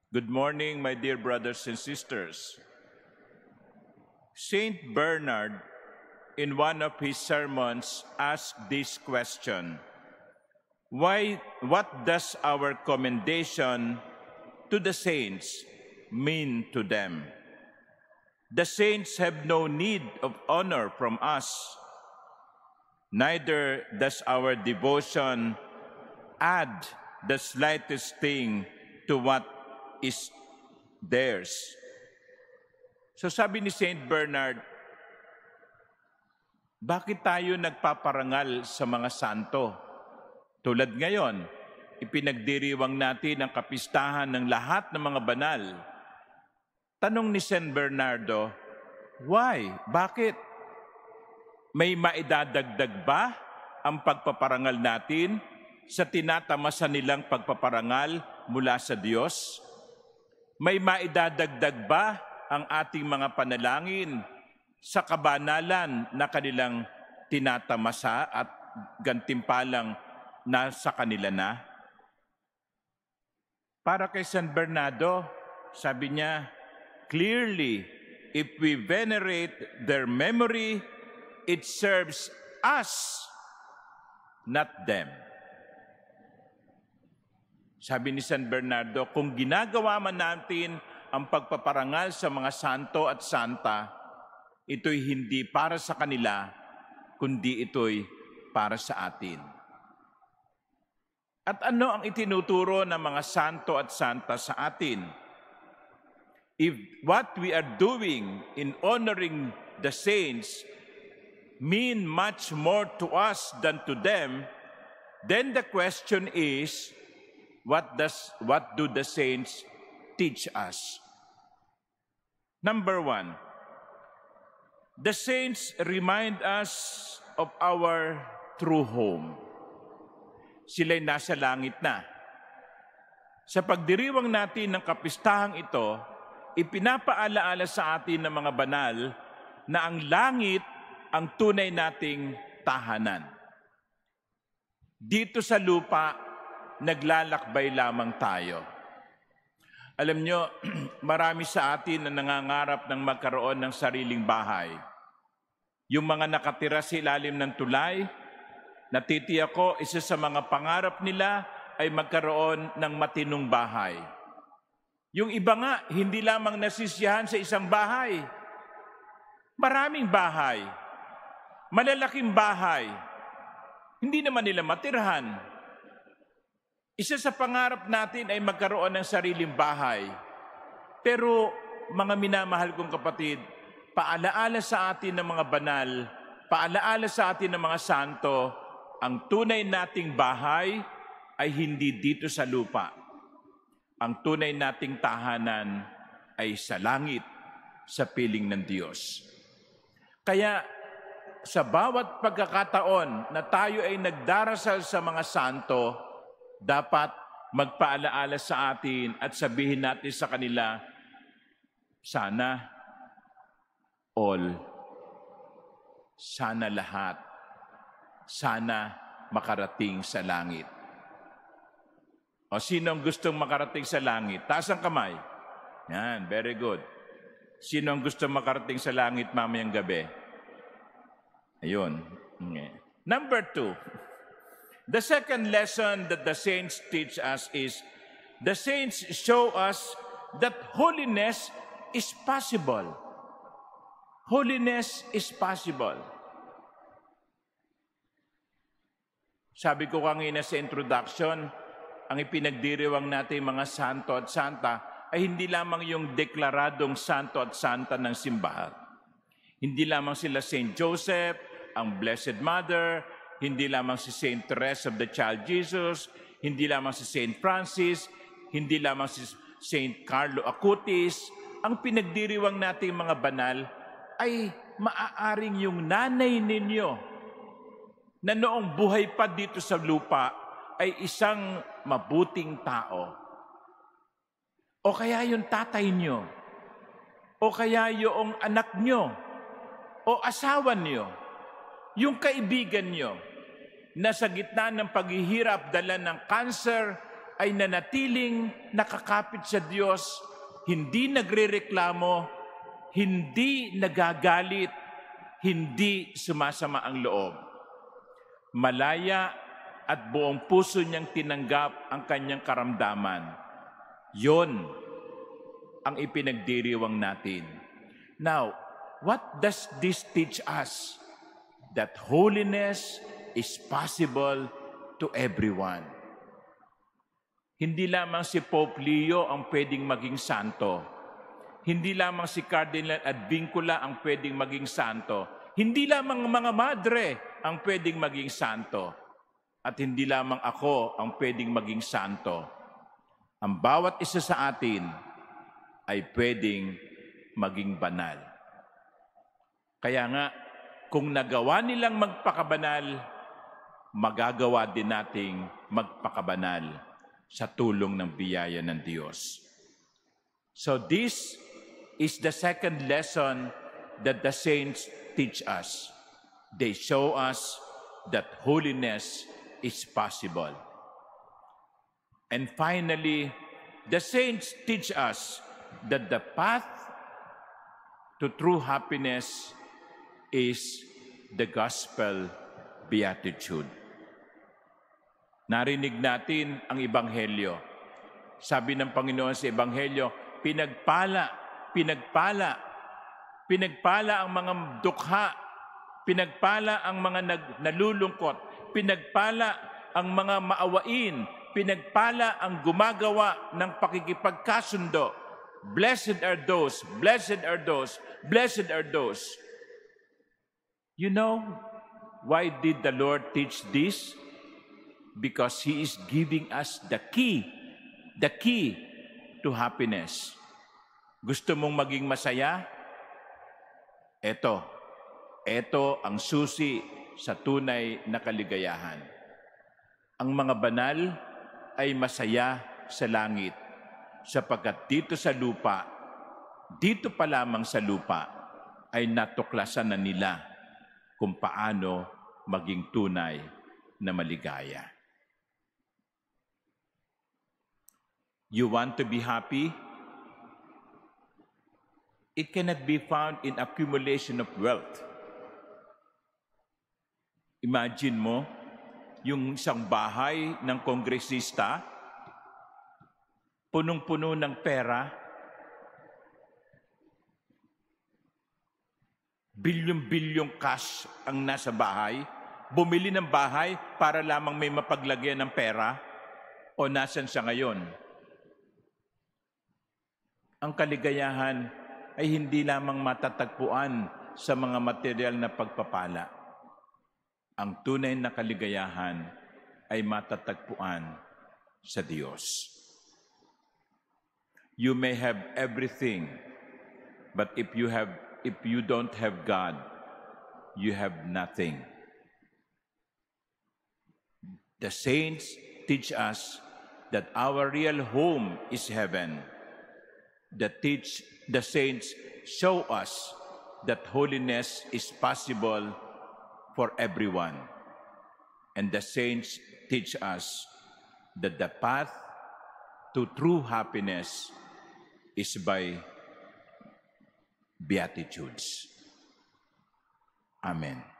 Good morning, my dear brothers and sisters. Saint Bernard, in one of his sermons, asked this question: what does our commendation to the saints mean to them? The saints have no need of honor from us. Neither does our devotion add the slightest thing to what is theirs. So sabi ni Saint Bernard, bakit tayo nagpaparangal sa mga santo? Tulad ngayon, ipinagdiriwang natin ang kapistahan ng lahat ng mga banal. Tanong ni Saint Bernardo, why? Bakit? May maidadagdag ba ang pagpaparangal natin sa tinatamasa nilang pagpaparangal mula sa Diyos? May maidadagdag ba ang ating mga panalangin sa kabanalan na kanilang tinatamasa at gantimpalang nasa kanila na? Para kay San Bernardo, sabi niya, clearly, if we venerate their memory, it serves us, not them. Sabi ni San Bernardo, kung ginagawa man natin ang pagpaparangal sa mga santo at santa, ito'y hindi para sa kanila, kundi ito'y para sa atin. At ano ang itinuturo ng mga santo at santa sa atin? If what we are doing in honoring the saints mean much more to us than to them, then the question is, what do the saints teach us? Number one, the saints remind us of our true home. Sila'y nasa langit na. Sa pagdiriwang natin ng kapistahang ito, ipinapaalaala sa atin ng mga banal na ang langit ang tunay nating tahanan. Dito sa lupa, naglalakbay lamang tayo. Alam nyo, marami sa atin na nangangarap ng magkaroon ng sariling bahay. Yung mga nakatira sa ilalim ng tulay, natitiyak ko, isa sa mga pangarap nila ay magkaroon ng matinong bahay. Yung iba nga, hindi lamang nasisiyahan sa isang bahay. Maraming bahay. Malalaking bahay. Hindi naman nila matirhan. Isa sa pangarap natin ay magkaroon ng sariling bahay. Pero mga minamahal kong kapatid, paalaala sa atin ng mga banal, paalaala sa atin ng mga santo, ang tunay nating bahay ay hindi dito sa lupa. Ang tunay nating tahanan ay sa langit, sa piling ng Diyos. Kaya sa bawat pagkakataon na tayo ay nagdarasal sa mga santo, dapat magpaalaala sa atin at sabihin natin sa kanila, sana all, sana lahat, sana makarating sa langit. O sino ang gustong makarating sa langit? Taas ang kamay. Yan, very good. Sino ang gustong makarating sa langit mamayang gabi? Ayun. Number 2. The second lesson that the saints teach us is, the saints show us that holiness is possible. Holiness is possible. Sabi ko kanina sa introduction, ang ipinagdiriwang natin mga santo at santa ay hindi lamang yung deklaradong santo at santa ng simbahan. Hindi lamang sila Saint Joseph, ang Blessed Mother, hindi lamang si Saint Teresa of the Child Jesus, hindi lamang si Saint Francis, hindi lamang si Saint Carlo Acutis. Ang pinagdiriwang nating mga banal ay maaaring yung nanay ninyo na noong buhay pa dito sa lupa ay isang mabuting tao. O kaya yung tatay nyo, o kaya yung anak nyo, o asawa nyo, yung kaibigan nyo, na sa gitna ng paghihirap, dala ng cancer ay nanatiling nakakapit sa Diyos, hindi nagrereklamo, hindi nagagalit, hindi sumasama ang loob. Malaya at buong puso niyang tinanggap ang kanyang karamdaman. Yon ang ipinagdiriwang natin. Now, what does this teach us? That holiness is possible to everyone. Hindi lamang si Pope Leo ang pwedeng maging santo. Hindi lamang si Cardinal Advincula ang pwedeng maging santo. Hindi lamang mga madre ang pwedeng maging santo. At hindi lamang ako ang pwedeng maging santo. Ang bawat isa sa atin ay pwedeng maging banal. Kaya nga, kung nagawa nilang magpakabanal, magagawa din nating magpakabanal sa tulong ng biyaya ng Diyos. So this is the second lesson that the saints teach us. They show us that holiness is possible. And finally, the saints teach us that the path to true happiness is the gospel beatitude. Narinig natin ang Ebanghelyo. Sabi ng Panginoon sa Ebanghelyo, pinagpala ang mga dukha, pinagpala ang mga nalulungkot, pinagpala ang mga maawain, pinagpala ang gumagawa ng pakikipagkasundo. Blessed are those, blessed are those, blessed are those. You know, why did the Lord teach this? Because He is giving us the key to happiness. Gusto mong maging masaya? Ito ang susi sa tunay na kaligayahan. Ang mga banal ay masaya sa langit, sapagkat dito pa lamang sa lupa, ay natuklasan na nila kung paano maging tunay na maligaya. You want to be happy? It cannot be found in accumulation of wealth. Imagine mo, yung isang bahay ng kongresista, punong-puno ng pera, bilyon-bilyong cash ang nasa bahay, bumili ng bahay para lamang may mapaglagyan ng pera, o nasan siya ngayon? Ang kaligayahan ay hindi lamang matatagpuan sa mga material na pagpapala. Ang tunay na kaligayahan ay matatagpuan sa Diyos. You may have everything, but if you don't have God, you have nothing. The saints teach us that our real home is heaven. The saints show us that holiness is possible for everyone. And the saints teach us that the path to true happiness is by Beatitudes. Amen.